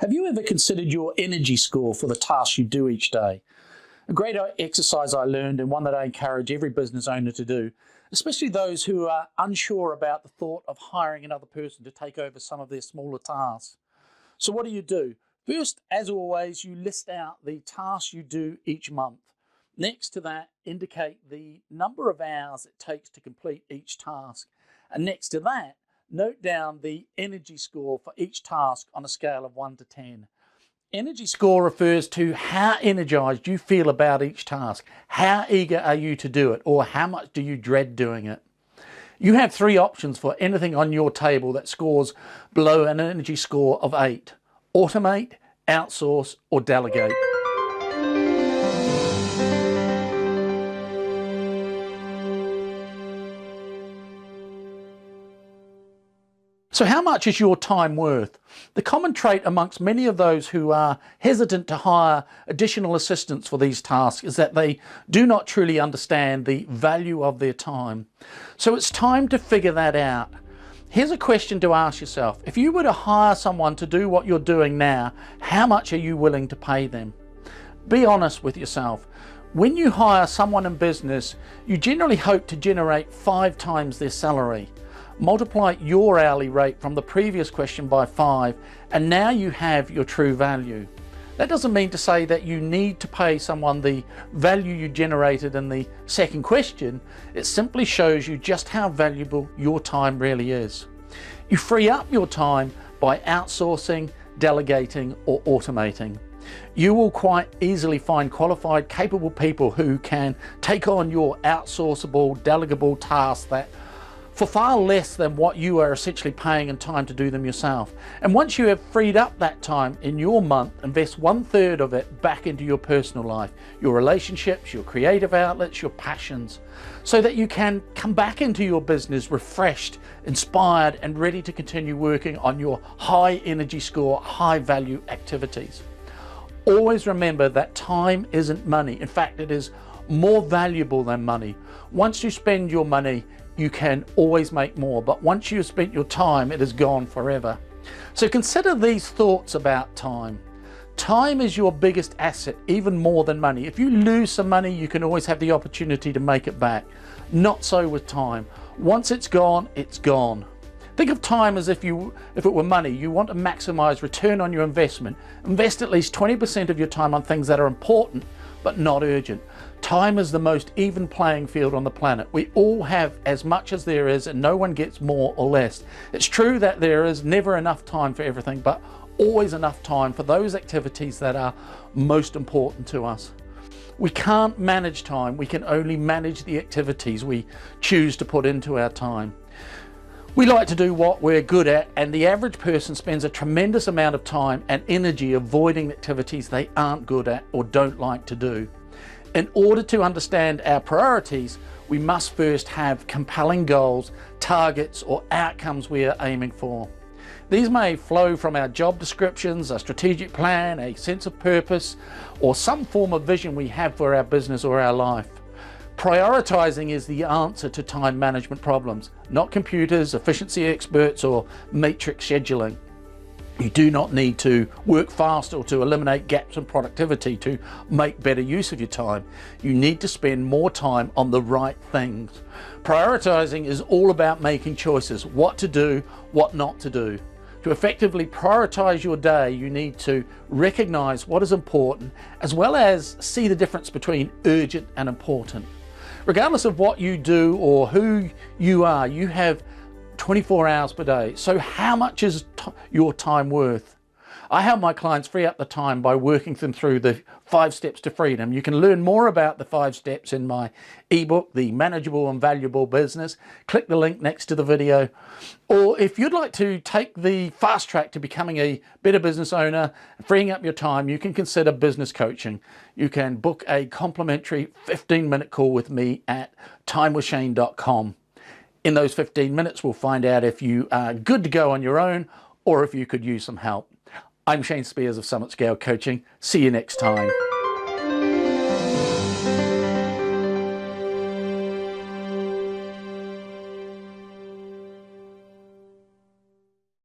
Have you ever considered your energy score for the tasks you do each day? A great exercise I learned, and one that I encourage every business owner to do, especially those who are unsure about the thought of hiring another person to take over some of their smaller tasks. So what do? First, as always, you list out the tasks you do each month. Next to that, indicate the number of hours it takes to complete each task. And next to that, note down the energy score for each task on a scale of 1 to 10. Energy score refers to how energized you feel about each task. How eager are you to do it, or how much do you dread doing it? You have three options for anything on your table that scores below an energy score of 8. Automate, outsource, or delegate. So how much is your time worth? The common trait amongst many of those who are hesitant to hire additional assistance for these tasks is that they do not truly understand the value of their time. So it's time to figure that out. Here's a question to ask yourself. If you were to hire someone to do what you're doing now, how much are you willing to pay them? Be honest with yourself. When you hire someone in business, you generally hope to generate 5 times their salary. Multiply your hourly rate from the previous question by 5, and now you have your true value. That doesn't mean to say that you need to pay someone the value you generated in the second question. It simply shows you just how valuable your time really is. You free up your time by outsourcing, delegating, or automating. You will quite easily find qualified, capable people who can take on your outsourceable, delegable tasks that for far less than what you are essentially paying in time to do them yourself. And once you have freed up that time in your month, invest 1/3 of it back into your personal life, your relationships, your creative outlets, your passions, so that you can come back into your business refreshed, inspired, and ready to continue working on your high energy score, high value activities. Always remember that time isn't money. In fact, it is more valuable than money. Once you spend your money, you can always make more, but once you've spent your time, it is gone forever. So consider these thoughts about time. Time is your biggest asset, even more than money. If you lose some money, you can always have the opportunity to make it back. Not so with time. Once it's gone, it's gone. Think of time as if it were money. You want to maximize return on your investment. Invest at least 20% of your time on things that are important but not urgent. Time is the most even playing field on the planet. We all have as much as there is, and no one gets more or less. It's true that there is never enough time for everything, but always enough time for those activities that are most important to us. We can't manage time. We can only manage the activities we choose to put into our time. We like to do what we're good at, and the average person spends a tremendous amount of time and energy avoiding activities they aren't good at or don't like to do. In order to understand our priorities, we must first have compelling goals, targets, or outcomes we are aiming for. These may flow from our job descriptions, a strategic plan, a sense of purpose, or some form of vision we have for our business or our life. Prioritizing is the answer to time management problems, not computers, efficiency experts, or matrix scheduling. You do not need to work fast or to eliminate gaps in productivity to make better use of your time. You need to spend more time on the right things. Prioritizing is all about making choices, what to do, what not to do. To effectively prioritize your day, you need to recognize what is important, as well as see the difference between urgent and important. Regardless of what you do or who you are, you have 24 hours per day. So how much is your time worth? I help my clients free up the time by working them through the 5 steps to freedom. You can learn more about the 5 steps in my ebook, The Manageable and Valuable Business. Click the link next to the video. Or if you'd like to take the fast track to becoming a better business owner, freeing up your time, you can consider business coaching. You can book a complimentary 15-minute call with me at timewithshane.com. In those 15 minutes, we'll find out if you are good to go on your own or if you could use some help. I'm Shane Spears of Summit Scale Coaching. See you next time.